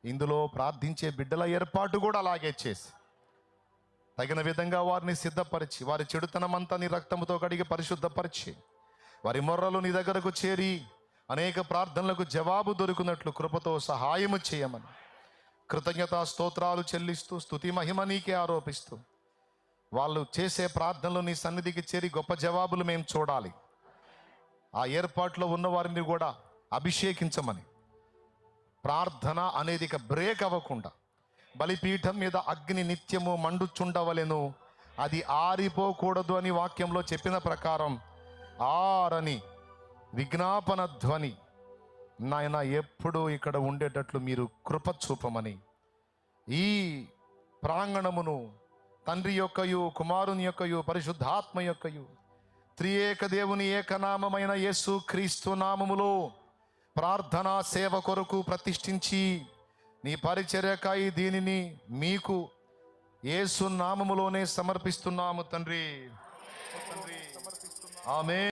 ఇందులో ప్రార్థించే బిడ్డల ఏర్పాటు కూడా అలాగే చేసి తగిన విధంగా వారిని సిద్ధపరిచి, వారి చెడుతనమంతా నీ రక్తముతో కడిగి పరిశుద్ధపరిచి, వారి మొర్రలు నీ దగ్గరకు చేరి అనేక ప్రార్థనలకు జవాబు దొరికినట్లు కృపతో సహాయము చేయమని కృతజ్ఞతా స్తోత్రాలు చెల్లిస్తూ స్తుతి మహిమ నీకే ఆరోపిస్తూ వాళ్ళు చేసే ప్రార్థనలు నీ సన్నిధికి చేరి గొప్ప జవాబులు మేము చూడాలి. ఆ ఏర్పాట్లో ఉన్న వారిని కూడా అభిషేకించమని, ప్రార్థన అనేది ఇక బ్రేక్ అవ్వకుండా బలిపీఠం మీద అగ్ని నిత్యము మండుచుండవలెను, అది ఆరిపోకూడదు అని వాక్యంలో చెప్పిన ప్రకారం ఆరని విజ్ఞాపన ధ్వని నాయన ఎప్పుడూ ఇక్కడ ఉండేటట్లు మీరు కృప చూపమని, ఈ ప్రాంగణమును తండ్రి యొక్కయు కుమారుని యొక్కయు పరిశుద్ధాత్మ యొక్కయు త్రియేక దేవుని ఏకనామమైన యేసు క్రీస్తు నామములో ప్రార్థనా సేవ కొరకు ప్రతిష్ఠించి నీ పరిచర్యకాయి దీనిని మీకు యేసు నామములోనే సమర్పిస్తున్నాము తండ్రి. ఆమేన్.